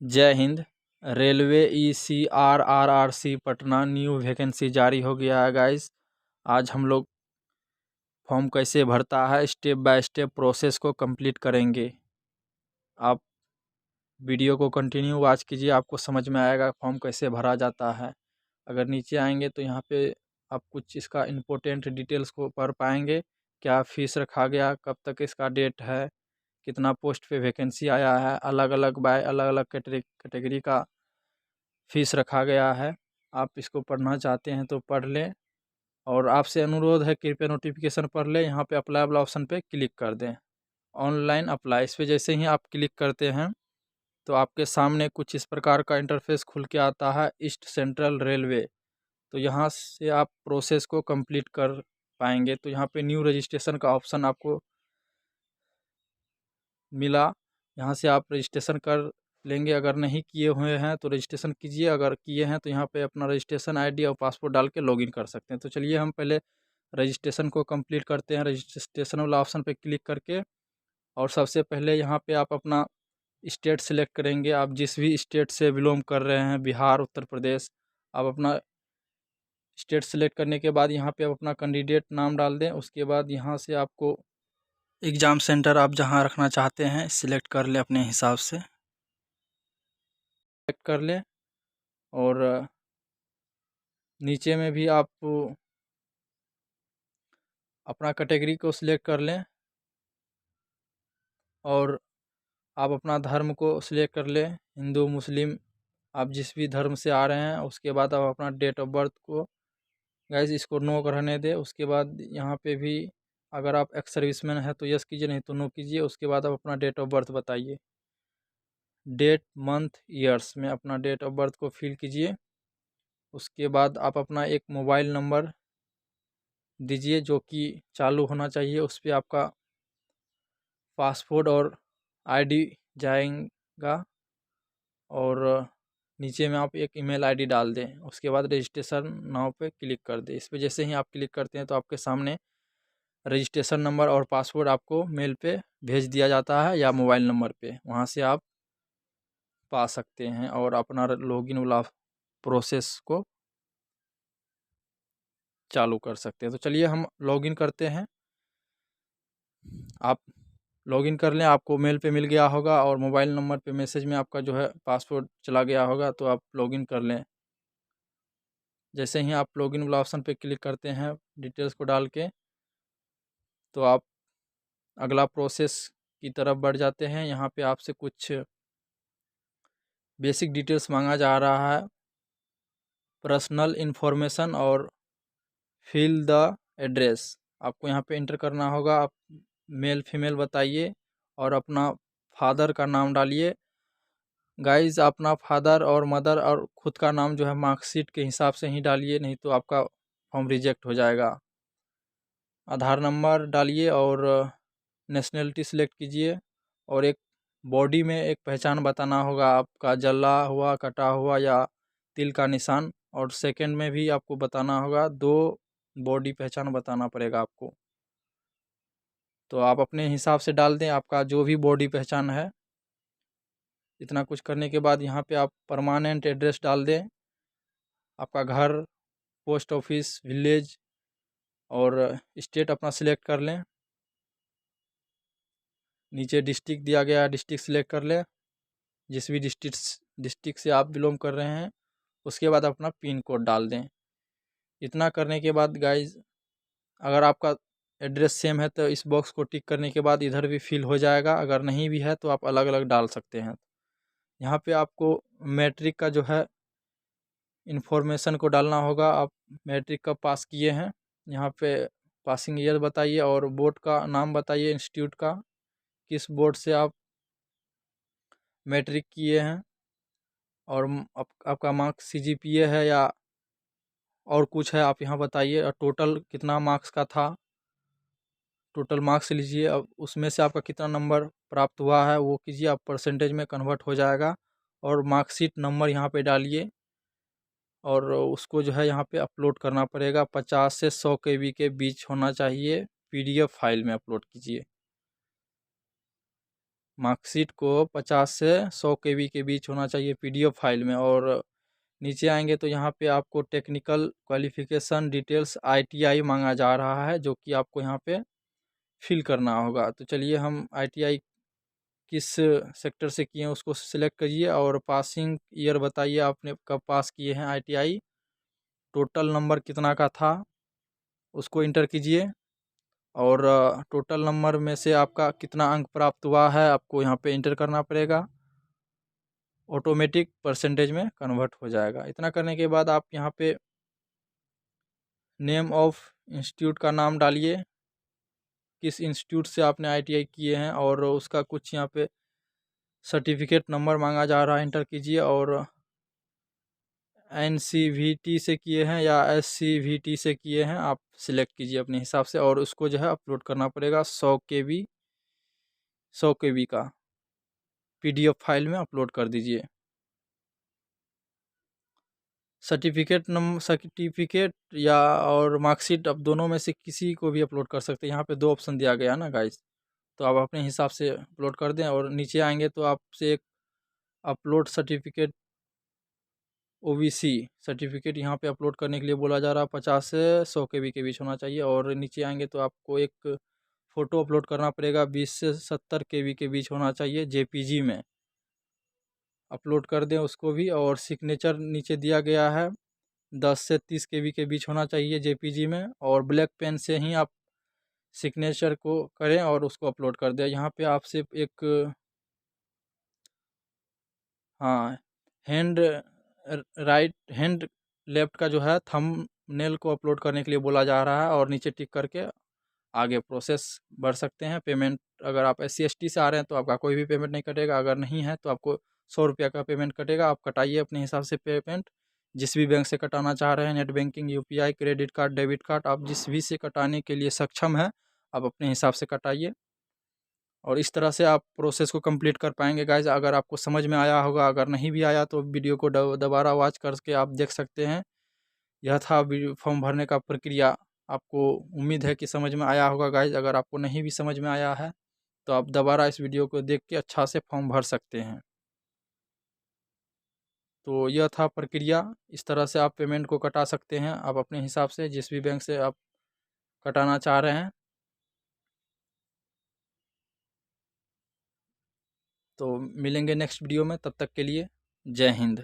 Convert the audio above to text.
जय Hind. Railway ECRRRC Patna new vacancy जारी हो गया है गाइस। आज हम लोग फॉर्म कैसे भरता है स्टेप बाय स्टेप प्रोसेस को कंप्लीट करेंगे। आप वीडियो को कंटिन्यू वॉच कीजिए, आपको समझ में आएगा फॉर्म कैसे भरा जाता है। अगर नीचे आएंगे तो यहाँ पे आप कुछ इसका इम्पोर्टेंट डिटेल्स को पढ़ पाएंगे। क्या फ़ीस रखा गया, कब तक इसका डेट है, कितना पोस्ट पे वैकेंसी आया है, अलग अलग बाय अलग अलग कैटेगरी का फ़ीस रखा गया है। आप इसको पढ़ना चाहते हैं तो पढ़ लें, और आपसे अनुरोध है कृपया नोटिफिकेशन पढ़ लें। यहाँ पे अप्लाई वाला ऑप्शन पे क्लिक कर दें, ऑनलाइन अप्लाई। इस पर जैसे ही आप क्लिक करते हैं तो आपके सामने कुछ इस प्रकार का इंटरफेस खुल के आता है, ईस्ट सेंट्रल रेलवे। तो यहाँ से आप प्रोसेस को कंप्लीट कर पाएंगे। तो यहाँ पे न्यू रजिस्ट्रेशन का ऑप्शन आपको मिला, यहाँ से आप रजिस्ट्रेशन कर लेंगे। अगर नहीं किए हुए हैं तो रजिस्ट्रेशन कीजिए, अगर किए हैं तो यहाँ पे अपना रजिस्ट्रेशन आईडी और पासवर्ड डाल के लॉगिन कर सकते हैं। तो चलिए हम पहले रजिस्ट्रेशन को कंप्लीट करते हैं। रजिस्ट्रेशन वाला ऑप्शन पे क्लिक करके, और सबसे पहले यहाँ पे आप अपना स्टेट सेलेक्ट करेंगे। आप जिस भी स्टेट से बिलोंग कर रहे हैं, बिहार, उत्तर प्रदेश, आप अपना स्टेट सेलेक्ट करने के बाद यहाँ पे आप अपना कैंडिडेट नाम डाल दें। उसके बाद यहाँ से आपको एग्ज़ाम सेंटर आप जहाँ रखना चाहते हैं सिलेक्ट कर लें, अपने हिसाब से सेलेक्ट कर लें। और नीचे में भी आप अपना कैटेगरी को सिलेक्ट कर लें, और आप अपना धर्म को सिलेक्ट कर लें, हिंदू, मुस्लिम, आप जिस भी धर्म से आ रहे हैं। उसके बाद आप अपना डेट ऑफ बर्थ को गाइस इसको नो रहने दें। उसके बाद यहाँ पे भी अगर आप एक्स सर्विसमैन है तो यस कीजिए, नहीं तो नो कीजिए। उसके बाद आप अपना डेट ऑफ बर्थ बताइए, डेट, मंथ, ईयर्स में अपना डेट ऑफ बर्थ को फिल कीजिए। उसके बाद आप अपना एक मोबाइल नंबर दीजिए जो कि चालू होना चाहिए, उस पर आपका पासपोर्ट और आईडी जाएगा। और नीचे में आप एक ईमेल आईडी डाल दें। उसके बाद रजिस्ट्रेशन नाउ पे क्लिक कर दें। इस पर जैसे ही आप क्लिक करते हैं तो आपके सामने रजिस्ट्रेशन नंबर और पासवर्ड आपको मेल पे भेज दिया जाता है, या मोबाइल नंबर पे, वहाँ से आप पा सकते हैं और अपना लॉगिन वाला प्रोसेस को चालू कर सकते हैं। तो चलिए हम लॉगिन करते हैं। आप लॉगिन कर लें, आपको मेल पे मिल गया होगा और मोबाइल नंबर पे मैसेज में आपका जो है पासवर्ड चला गया होगा, तो आप लॉगिन कर लें। जैसे ही आप लॉगिन वाला ऑप्शन पे क्लिक करते हैं डिटेल्स को डाल के, तो आप अगला प्रोसेस की तरफ बढ़ जाते हैं। यहाँ पे आपसे कुछ बेसिक डिटेल्स मांगा जा रहा है, पर्सनल इन्फॉर्मेशन और फिल द एड्रेस। आपको यहाँ पे इंटर करना होगा। आप मेल फीमेल बताइए और अपना फादर का नाम डालिए। गाइज अपना फादर और मदर और खुद का नाम जो है मार्कशीट के हिसाब से ही डालिए, नहीं तो आपका फॉर्म रिजेक्ट हो जाएगा। आधार नंबर डालिए और नेशनलिटी सिलेक्ट कीजिए, और एक बॉडी में एक पहचान बताना होगा आपका, जला हुआ, कटा हुआ या तिल का निशान। और सेकंड में भी आपको बताना होगा, 2 बॉडी पहचान बताना पड़ेगा आपको। तो आप अपने हिसाब से डाल दें आपका जो भी बॉडी पहचान है। इतना कुछ करने के बाद यहाँ पे आप परमानेंट एड्रेस डाल दें, आपका घर, पोस्ट ऑफिस, विलेज, और स्टेट अपना सिलेक्ट कर लें। नीचे डिस्ट्रिक्ट दिया गया है, डिस्ट्रिक्ट सिलेक्ट कर लें, जिस भी डिस्ट्रिक्ट से आप बिलोंग कर रहे हैं। उसके बाद अपना पिन कोड डाल दें। इतना करने के बाद गाइज अगर आपका एड्रेस सेम है तो इस बॉक्स को टिक करने के बाद इधर भी फिल हो जाएगा। अगर नहीं भी है तो आप अलग अलग डाल सकते हैं। यहाँ पे आपको मैट्रिक का जो है इन्फॉर्मेशन को डालना होगा। आप मैट्रिक कब पास किए हैं, यहाँ पे पासिंग ईयर बताइए, और बोर्ड का नाम बताइए, इंस्टीट्यूट का, किस बोर्ड से आप मैट्रिक किए हैं, और आपका मार्क्स CGPA है या और कुछ है आप यहाँ बताइए, और टोटल कितना मार्क्स का था, टोटल मार्क्स लीजिए। अब उसमें से आपका कितना नंबर प्राप्त हुआ है वो कीजिए, आप परसेंटेज में कन्वर्ट हो जाएगा। और मार्कशीट नंबर यहाँ पे डालिए, और उसको जो है यहाँ पे अपलोड करना पड़ेगा। 50 से 100 KB के बीच होना चाहिए, PDF फाइल में अपलोड कीजिए। मार्कशीट को 50 से 100 KB के बीच होना चाहिए PDF फाइल में। और नीचे आएंगे तो यहाँ पे आपको टेक्निकल क्वालिफिकेशन डिटेल्स ITI मांगा जा रहा है, जो कि आपको यहाँ पे फिल करना होगा। तो चलिए हम ITI किस सेक्टर से किए हैं उसको सिलेक्ट करिए, और पासिंग ईयर बताइए आपने कब पास किए हैं ITI, टोटल नंबर कितना का था उसको इंटर कीजिए, और टोटल नंबर में से आपका कितना अंक प्राप्त हुआ है आपको यहाँ पे इंटर करना पड़ेगा। ऑटोमेटिक परसेंटेज में कन्वर्ट हो जाएगा। इतना करने के बाद आप यहाँ पे नेम ऑफ इंस्टीट्यूट का नाम डालिए, किस इंस्टीट्यूट से आपने ITI किए हैं, और उसका कुछ यहाँ पे सर्टिफिकेट नंबर मांगा जा रहा है, इंटर कीजिए। और NCVT से किए हैं या SCVT से किए हैं आप सिलेक्ट कीजिए अपने हिसाब से, और उसको जो है अपलोड करना पड़ेगा 100 KB का PDF फाइल में अपलोड कर दीजिए। सर्टिफिकेट या और मार्कशीट अब दोनों में से किसी को भी अपलोड कर सकते हैं। यहाँ पे 2 ऑप्शन दिया गया ना गाइस, तो आप अपने हिसाब से अपलोड कर दें। और नीचे आएंगे तो आपसे एक अपलोड सर्टिफिकेट OBC सर्टिफिकेट यहाँ पे अपलोड करने के लिए बोला जा रहा है। 50 से 100 KB के बीच होना चाहिए। और नीचे आएंगे तो आपको एक फ़ोटो अपलोड करना पड़ेगा, 20 से 70 KB के बीच होना चाहिए, JPG में अपलोड कर दें उसको भी। और सिग्नेचर नीचे दिया गया है, 10 से 30 KB के बीच होना चाहिए JPG में, और ब्लैक पेन से ही आप सिग्नेचर को करें और उसको अपलोड कर दें। यहाँ पे आपसे एक हाँ, हैंड राइट हैंड लेफ्ट का जो है थंबनेल को अपलोड करने के लिए बोला जा रहा है, और नीचे टिक करके आगे प्रोसेस बढ़ सकते हैं। पेमेंट अगर आप SC/ST से आ रहे हैं तो आपका कोई भी पेमेंट नहीं कटेगा, अगर नहीं है तो आपको 100 रुपये का पेमेंट कटेगा। आप कटाइए अपने हिसाब से पेमेंट, जिस भी बैंक से कटाना चाह रहे हैं, net banking, UPI, credit card, debit card, आप जिस भी से कटाने के लिए सक्षम है आप अपने हिसाब से कटाइए। और इस तरह से आप प्रोसेस को कंप्लीट कर पाएंगे गाइज। अगर आपको समझ में आया होगा, अगर नहीं भी आया तो वीडियो को दोबारा वॉच करके आप देख सकते हैं। यह था फॉर्म भरने का प्रक्रिया। आपको उम्मीद है कि समझ में आया होगा गाइज। अगर आपको नहीं भी समझ में आया है तो आप दोबारा इस वीडियो को देख के अच्छा से फॉर्म भर सकते हैं। तो यह था प्रक्रिया, इस तरह से आप पेमेंट को कटा सकते हैं आप अपने हिसाब से, जिस भी बैंक से आप कटाना चाह रहे हैं। तो मिलेंगे नेक्स्ट वीडियो में, तब तक के लिए जय हिंद।